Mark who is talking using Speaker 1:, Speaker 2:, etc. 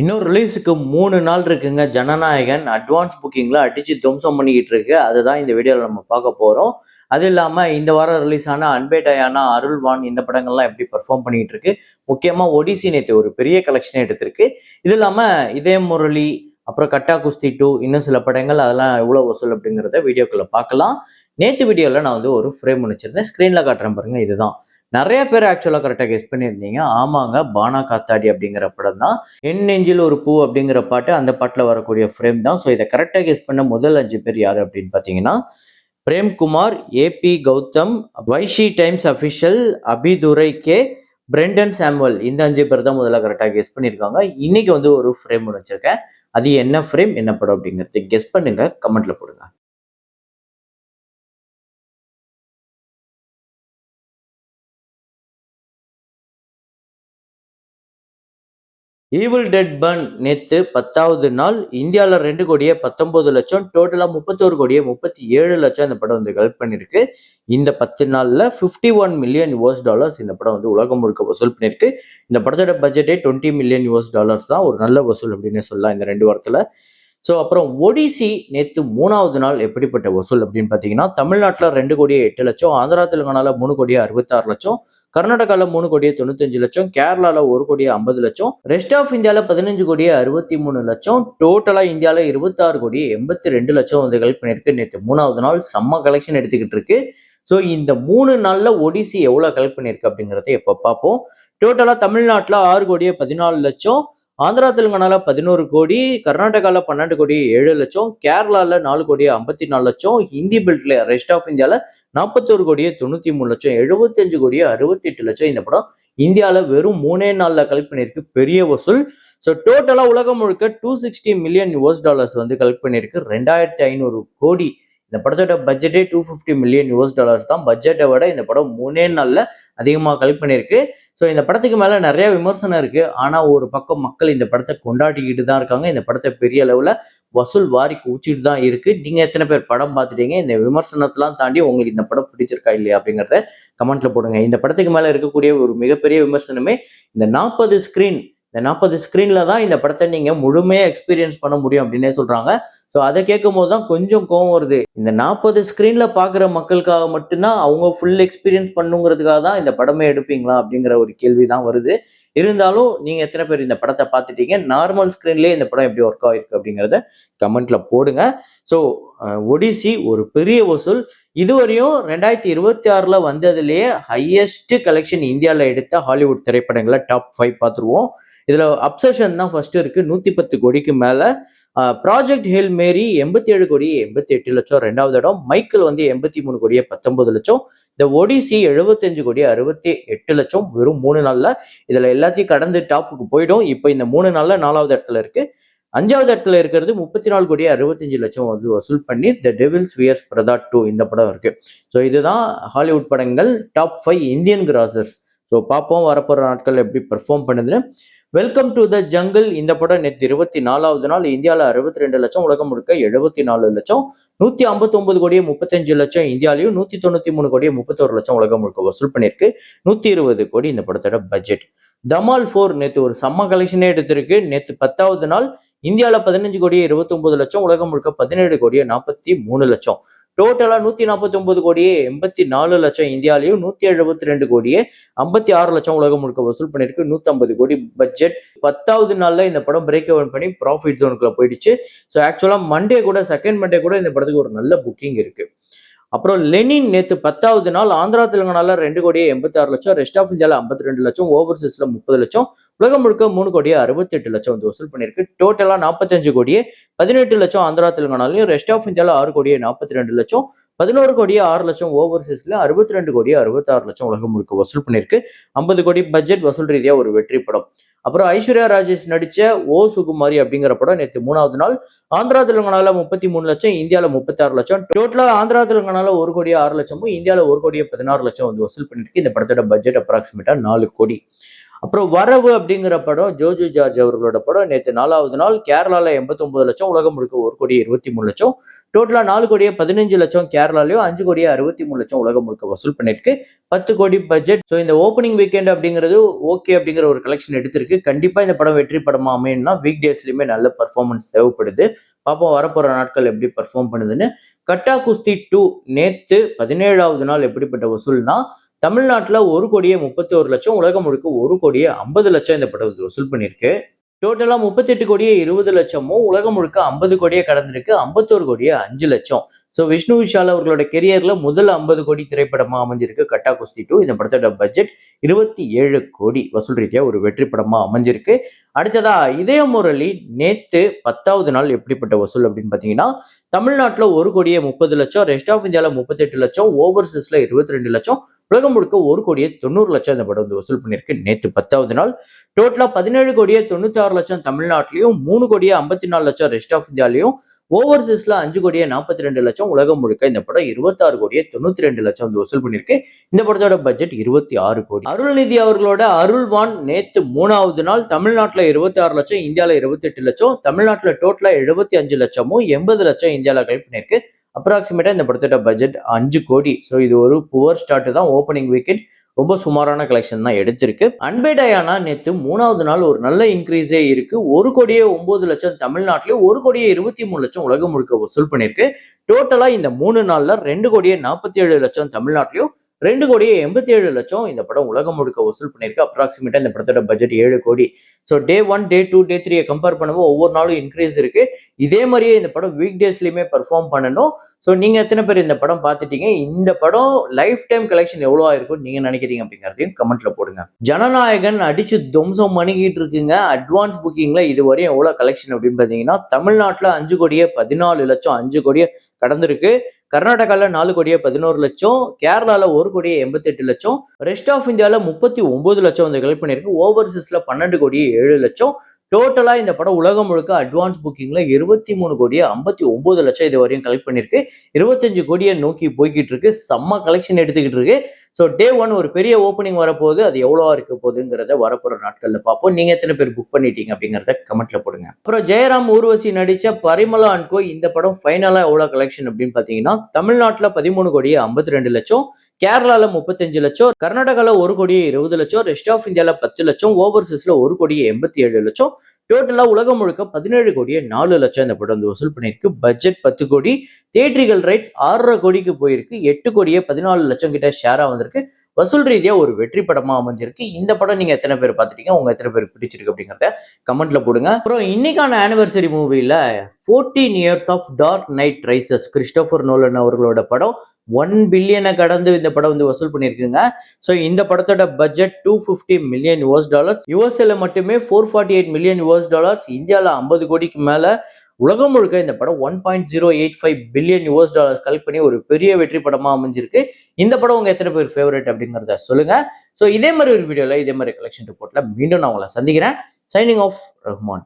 Speaker 1: இன்னும் ரிலீஸுக்கு 3 நாள் இருக்குங்க. ஜனநாயகன் அட்வான்ஸ் புக்கிங்ல அடிச்சு துவம்சம் பண்ணிக்கிட்டு இருக்கு. அதுதான் இந்த வீடியோல நம்ம பார்க்க போறோம். அது இல்லாம இந்த வாரம் ரிலீஸ் ஆன அன்பே டயானா, அருள்வான் இந்த படங்கள்லாம் எப்படி பெர்ஃபார்ம் பண்ணிட்டு இருக்கு. முக்கியமா ஒடிசி நேத்து ஒரு பெரிய கலெக்ஷனே எடுத்திருக்கு. இது இல்லாம இதய முரளி, அப்புறம் கட்டா குஸ்தி 2 இன்னும் சில படங்கள் அதெல்லாம் எவ்வளவு வசூல் அப்படிங்கிறத வீடியோக்குள்ள பார்க்கலாம். நேத்து வீடியோல நான் வந்து ஒரு ஃப்ரேம் வச்சிருந்தேன். ஸ்கிரீன்ல காட்டுறேன் பாருங்க இதுதான். நெறைய பேர் ஆக்சுவலா கரெக்ட்டா கெஸ் பண்ணியிருந்தீங்க. ஆமாங்க, பானா காத்தாடி அப்படிங்கிற படம் தான். என் நெஞ்சில் ஒரு பூ அப்படிங்கிற பாட்டு அந்த பாட்டுல வரக்கூடிய ஃப்ரேம் தான். ஸோ இத கரெக்ட்டா கெஸ் பண்ண முதல் 5 பேர் யாரு அப்படின்னு பார்த்தீங்கன்னா, Premkumar, A B Gautham, Vaishi Times official, Abidurai K, Brendon Samuel இந்த 5 பேர் தான் முதல்ல கரெக்ட்டா கெஸ் பண்ணியிருக்காங்க. இன்னைக்கு வந்து ஒரு ஃப்ரேம் ஒண்ணு வச்சிருக்கேன். அது என்ன ஃப்ரேம், என்ன படம் அப்படிங்கிறது கெஸ் பண்ணுங்க. கமெண்ட்ல போடுங்க. ஈவில் டெட் பர்ன் நேத்து 10வது நாள் இந்தியாவில் 2,19,00,000 டோட்டலா 31,37,00,000 இந்த படம் வந்து கலெக்ட் பண்ணிருக்கு. இந்த 10 நாள்ல 51 மில்லியன் டாலர்ஸ் இந்த படம் வந்து உலகம் முழுக்க வசூல் பண்ணிருக்கு. இந்த படத்தோட பட்ஜெட்டே 20 மில்லியன் டாலர்ஸ் தான். ஒரு நல்ல வசூல் அப்படின்னு சொல்லலாம் இந்த 2 வாரத்துல. ஸோ அப்புறம் ஒடிசி நேத்து 3வது நாள் எப்படிப்பட்ட வசூல் அப்படின்னு பார்த்தீங்கன்னா, தமிழ்நாட்டில் 2,08,00,000, ஆந்திரா தெலுங்கானால 3,66,00,000, கர்நாடகாவில் 3,95,00,000, கேரளாவில் 1,50,00,000, ரெஸ்ட் ஆஃப் இந்தியாவில் 15,63,00,000, டோட்டலா இந்தியாவில் 26,82,00,000 வந்து கலெக்ட் பண்ணியிருக்கு. நேற்று 3வது நாள் செம்ம கலெக்ஷன் எடுத்துக்கிட்டு இருக்கு. ஸோ இந்த 3 நாள்ல ஒடிசி எவ்வளவு கலெக்ட் பண்ணியிருக்கு அப்படிங்கிறத எப்போ பார்ப்போம். டோட்டலா தமிழ்நாட்டில் 6,14,00,000, ஆந்திரா தெலுங்கானால 11 கோடி, கர்நாடகால 12,07,00,000, கேரளால 4,54,00,000, ஹிந்தி பெல்ட்ல ரெஸ்ட் ஆஃப் இந்தியால 41,93,00,000, 75,68,00,000 இந்த படம் இந்தியால வெறும் 3 நாள்ல கலெக்ட் பண்ணியிருக்கு. பெரிய வசூல். ஸோ டோட்டலா உலகம் முழுக்க 260 மில்லியன் டாலர்ஸ் வந்து கலெக்ட் பண்ணியிருக்கு. 2,500 கோடி. இந்த படத்தோட பட்ஜெட்டே 250 மில்லியன் டாலர்ஸ் தான். பட்ஜெட்டை விட இந்த படம் 3 நாள்ல அதிகமாக கலெக்ட் பண்ணியிருக்கு. ஸோ இந்த படத்துக்கு மேல நிறைய விமர்சனம் இருக்கு. ஆனா ஒரு பக்கம் மக்கள் இந்த படத்தை கொண்டாடிக்கிட்டு தான் இருக்காங்க. இந்த படத்தை பெரிய அளவுல வசூல் வாரி குவிச்சிட்டு தான் இருக்கு. நீங்க எத்தனை பேர் படம் பார்த்துட்டீங்க? இந்த விமர்சனத்தெல்லாம் தாண்டி உங்களுக்கு இந்த படம் பிடிச்சிருக்கா இல்லையா அப்படிங்கிறத கமெண்ட்ல போடுங்க. இந்த படத்துக்கு மேல இருக்கக்கூடிய ஒரு மிகப்பெரிய விமர்சனமே இந்த 40 ஸ்கிரீன். இந்த 40 ஸ்கிரீன்ல தான் இந்த படத்தை நீங்க முழுமையா எக்ஸ்பீரியன்ஸ் பண்ண முடியும் அப்படின்னே சொல்றாங்க. ஸோ அதை கேட்கும் போது தான் கொஞ்சம் கோவம் வருது. இந்த 40 ஸ்கிரீன்ல பாக்குற மக்களுக்காக மட்டும்தான் அவங்க ஃபுல் எக்ஸ்பீரியன்ஸ் பண்ணுங்கிறதுக்காக தான் இந்த படமே எடுப்பீங்களா அப்படிங்கிற ஒரு கேள்வி தான் வருது. இருந்தாலும் நீங்க எத்தனை பேர் இந்த படத்தை பார்த்துட்டீங்க? நார்மல் ஸ்கிரீன்லயே இந்த படம் எப்படி ஒர்க் ஆயிருக்கு அப்படிங்கிறத கமெண்ட்ல போடுங்க. ஸோ ஒடிசி ஒரு பெரிய வசூல். இதுவரையும் 2026ல வந்ததுலேயே ஹையஸ்ட் கலெக்ஷன் இந்தியாவில் எடுத்த ஹாலிவுட் திரைப்படங்களை டாப் 5 பார்த்துருவோம். இதுல அப்சஷன் தான் ஃபர்ஸ்ட் இருக்கு. 110 கோடிக்கு மேல. ப்ராஜெக்ட் ஹேல் மேரி 87 கோடி 88,00,000 ரெண்டாவது இடம். மைக்கேல் வந்து 83 கோடியே 19,00,000. இந்த ஒடிசி 75 கோடி 68,00,000 வெறும் 3 நாள்ல. இதுல எல்லாத்தையும் கடந்து டாப்புக்கு போயிடும். இப்போ இந்த 3 நாள்ல 4வது இடத்துல இருக்கு. 5வது இடத்துல இருக்கிறது 34 கோடி 65,00,000 வந்து வசூல் பண்ணி த டெவில்ஸ் வியர்ஸ் பிரதா 2 இந்த படம் இருக்கு. ஸோ இதுதான் ஹாலிவுட் படங்கள் டாப் 5 இந்தியன் கிராசர்ஸ். ஸோ பார்ப்போம் வரப்போற நாட்கள் எப்படி பெர்ஃபார்ம் பண்ணுதுன்னு. வெல்கம் டு த ஜங்கிள் இந்த படம் நேற்று 24வது நாள் இந்தியாவில் 62,00,000, உலகம் முழுக்க 74,00,000, 159 கோடியே 35,00,000 இந்தியாலையும், 193 கோடியே 31,00,000 உலகம் முழுக்க வசூல் பண்ணியிருக்கு. 120 கோடி இந்த படத்தோட பட்ஜெட். தமால் 4 நேற்று ஒரு செம்ம கலெக்ஷனே எடுத்திருக்கு. நேற்று 10வது நாள் இந்தியாவில் 15 கோடியே 29,00,000, உலகம் முழுக்க 17 கோடியே 43,00,000. டோட்டலா 149 கோடியே 84,00,000 இந்தியாலையும், 172 கோடியே 56,00,000 உலகம் முழுக்க வசூல் பண்ணிருக்கு. 150 கோடி பட்ஜெட். 10வது நாள்ல இந்த படம் பிரேக் எவன் பண்ணி ப்ராஃபிட் ஜோனுக்குள்ள போயிடுச்சு. ஸோ ஆக்சுவலா மண்டே கூட செகண்ட் மண்டே கூட இந்த படத்துக்கு ஒரு நல்ல புக்கிங் இருக்கு. அப்புறம் லெனின் நேற்று 10வது நாள் ஆந்திரா தெலுங்கானால 2 கோடியே 86,00,000, ரெஸ்ட் ஆஃப் இந்தியாவில் 52,00,000, ஓவர்சீஸ்ல 30,00,000, உலகம் முழுக்க 3 கோடியே 68,00,000 வந்து வசூல் பண்ணியிருக்கு. டோட்டலா 45 கோடியே 18,00,000 ஆந்திரா தெலுங்கானாலையும், ரெஸ்ட் ஆஃப் இந்தியாவில் 6 கோடியே 42,00,000, 11 கோடியே 6,00,000 ஓவர்சீஸ்ல, 62 கோடியே 66,00,000 உலகம் முழுக்க வசூல் பண்ணியிருக்கு. 50 கோடி பட்ஜெட் வசூல் ரீதியா ஒரு வெற்றி படம். அப்புறம் ஐஸ்வர்யா ராஜேஷ் நடிச்ச ஓ சுகுமாரி அப்படிங்கிற படம் நேற்று 3வது நாள் ஆந்திரா தெலுங்கானால 33,00,000, இந்தியாவில் 36,00,000, டோட்டலா ஆந்திரா தெலுங்கானால 1 கோடியே 6,00,000, இந்தியாவில் 1 கோடியே 16,00,000 வந்து வசூல் பண்ணிருக்கு. இந்த படத்தோட பட்ஜெட் அப்ராக்சிமேட்டா 4 கோடி. அப்புறம் வரவு அப்படிங்கிற படம் ஜோஜு ஜார்ஜ் அவர்களோட படம் நேற்று 4வது நாள் கேரளால 89 லட்சம், உலகம் முழுக்க 1,23,00,000. டோட்டலா 4,15,00,000 கேரளாலையும், 5,63,00,000 உலகம் முழுக்க வசூல் பண்ணிருக்கு. 10 கோடி பட்ஜெட். ஸோ இந்த ஓப்பனிங் வீக்கெண்ட் அப்படிங்கிறது ஓகே அப்படிங்கிற ஒரு கலெக்ஷன் எடுத்திருக்கு. கண்டிப்பா இந்த படம் வெற்றி படமா அமையணும்னா வீக் டேஸ்லயுமே நல்ல பர்ஃபார்மன்ஸ் தேவைப்படுது. பார்ப்போம் வரப்போற நாட்கள் எப்படி பர்ஃபார்ம் பண்ணுதுன்னு. கட்டா குஸ்தி 2 நேத்து 17வது நாள் எப்படிப்பட்ட வசூல்னா, தமிழ்நாட்டுல 1,31,00,000, உலகம் முழுக்க 1,50,00,000 இந்த படம் வசூல் பண்ணிருக்கு. டோட்டலா 38,20,00,000, உலகம் முழுக்க 50 கோடியே கடந்திருக்கு. 51,05,00,000. ஸோ விஷ்ணு விஷால் அவர்களோட கெரியர்ல முதல் 50 கோடி திரைப்படமா அமைஞ்சிருக்கு கட்டா குஸ்தி 2. இந்த படத்தோட பட்ஜெட் 27 கோடி வசூல் ரீதியா ஒரு வெற்றி படமா அமைஞ்சிருக்கு. அடுத்ததா இதய முரளி நேத்து 10வது நாள் எப்படிப்பட்ட வசூல் அப்படின்னு பாத்தீங்கன்னா, தமிழ்நாட்டுல 1,30,00,000, ரெஸ்ட் ஆஃப் இந்தியால 38,00,000, ஓவர்சீஸ்ல 22,00,000, உலகம் முழுக்க 1,90,00,000 இந்த படம் வசூல் பண்ணிருக்கு நேத்து 10வது நாள். டோட்டலா 17,96,00,000 தமிழ்நாட்டிலையும், 3,54,00,000 ரெஸ்ட் ஆஃப் இந்தியாலையும், ஓவர்சீஸ்ல 5,42,00,000, உலகம் முழுக்க இந்த படம் 26,92,00,000 வசூல் பண்ணிருக்கு. இந்த படத்தோட பட்ஜெட் 26 கோடி. அருள்நிதி அவர்களோட அருள்வான் நேத்து 3வது நாள் தமிழ்நாட்டுல 26 லட்சம், இந்தியால 28 லட்சம், தமிழ்நாட்டுல டோட்டலா 75 லட்சமும், 80 லட்சம் இந்தியால கலெக்ட் பண்ணிருக்கு. அப்ராக்சிமேட்டா இந்த படத்தோட பட்ஜெட் 5 கோடி. ஸோ இது ஒரு புவர் ஸ்டார்ட் தான். ஓப்பனிங் வீக்கெண்ட் ரொம்ப சுமாரான கலெக்ஷன் தான் எடுத்திருக்கு. அன்பே டயானா நேத்து 3வது நாள் ஒரு நல்ல இன்க்ரீஸே இருக்கு. 1,09,00,000 தமிழ்நாட்டிலும், 1,23,00,000 உலகம் முழுக்க வசூல் பண்ணிருக்கு. டோட்டலா இந்த 3 நாள்ல 2,47,00,000 தமிழ்நாட்டிலும், 2,87,00,000 இந்த படம் உலகம் முழுக்க வசூல் பண்ணிருக்கு. அப்ராக்சிமேட்டா இந்த படத்தோட பட்ஜெட் 7 கோடி. ஸோ டே 1, டே 2, டே 3 கம்பேர் பண்ணும்போது ஒவ்வொரு நாளும் இன்க்ரீஸ் இருக்கு. இதே மாதிரியே இந்த படம் வீக் டேஸ்லயுமே பெர்ஃபார்ம் பண்ணணும். ஸோ நீங்க எத்தனை பேர் இந்த படம் பார்த்துட்டீங்க? இந்த படம் லைஃப் டைம் கலெக்ஷன் எவ்வளோ ஆயிருக்கும் நீங்க நினைக்கிறீங்க அப்படிங்கிறதையும் கமெண்ட்ல போடுங்க. ஜனநாயகன் அடிச்சு துவம்சம் பண்ணிக்கிட்டு இருக்குங்க. அட்வான்ஸ் புக்கிங்ல இதுவரையும் எவ்வளவு கலெக்ஷன் அப்படின்னு பாத்தீங்கன்னா, தமிழ்நாட்டுல 5,14,00,000, 5 கோடியே கடந்திருக்கு. கர்நாடகால 4,11,00,000, கேரளால 1,88,00,000, ரெஸ்ட் ஆஃப் இந்தியால 39,00,000 வந்து கலெக்ட் பண்ணிருக்கு. ஓவர்சீஸ்ல 12,07,00,000. டோட்டலா இந்த படம் உலகம் முழுக்க அட்வான்ஸ் புக்கிங்ல 23,59,00,000 இது வரையும் கலெக்ட் பண்ணிருக்கு. 25 கோடியை நோக்கி போய்கிட்டு இருக்கு. செம்ம கலெக்ஷன் எடுத்துக்கிட்டு இருக்கு. ஸோ டே 1 ஒரு பெரிய ஓப்பனிங் வரப்போகுது. அது எவ்வளவா இருக்க போகுதுங்கிறத வரப்போற நாட்கள்ல பார்ப்போம். நீங்க எத்தனை பேர் புக் பண்ணிட்டீங்க அப்படிங்கிறத கமெண்ட்ல போடுங்க. அப்புறம் ஜெயராம் ஊர்வசி நடிச்ச பரிமளா அண்ட் கோ இந்த படம் ஃபைனலா எவ்வளவு கலெக்ஷன் அப்படின்னு பாத்தீங்கன்னா, தமிழ்நாட்டுல 13,52,00,000, கேரளால 35,00,000, கர்நாடகால 1,20,00,000, ரெஸ்ட் ஆஃப் இந்தியால 10,00,000, ஓவர்சீஸ்ல 1,87,00,000. டோட்டலா உலகம் முழுக்க 17,04,00,000 இந்த படம் வந்து வசூல் பண்ணிருக்கு. பட்ஜெட் 10 கோடி. தியேட்டரிக்கல் ரைட்ஸ் 6.5 கோடிக்கு போயிருக்கு. 8,14,00,000 கிட்ட ஷேரா வந்திருக்கு. வசூல் ரீதியா ஒரு வெற்றி படமா அமைஞ்சிருக்கு. இந்த படம் நீங்க எத்தனை பேர் பார்த்துட்டீங்க? உங்க எத்தனை பேர் பிடிச்சிருக்கு அப்படிங்கிறத கமெண்ட்ல போடுங்க. அப்புறம் இன்னைக்கான ஆனிவர்சரி மூவில 14 years of dark night rises Christopher Nolan அவர்களோட படம் 1 பில்லியனை கடந்து இந்த படம் வந்து வசூல் பண்ணியிருக்குங்க. ஸோ இந்த படத்தோட பட்ஜெட் $250 மில்லியன். யூஎஸ்ஏல மட்டுமே $448 மில்லியன். இந்தியாவில் 50 கோடிக்கு மேல. உலகம் முழுக்க இந்த படம் $1.085 பில்லியன் கலெக்ட் பண்ணி ஒரு பெரிய வெற்றி படமா அமைஞ்சிருக்கு. இந்த படம் உங்க எத்தனை பேர் ஃபேவரட் அப்படிங்கிறத சொல்லுங்க. ஸோ இதே மாதிரி ஒரு வீடியோல இதே மாதிரி கலெக்ஷன் ரிப்போர்ட்ல மீண்டும் நான் உங்களை சந்திக்கிறேன். Signing off Rahman.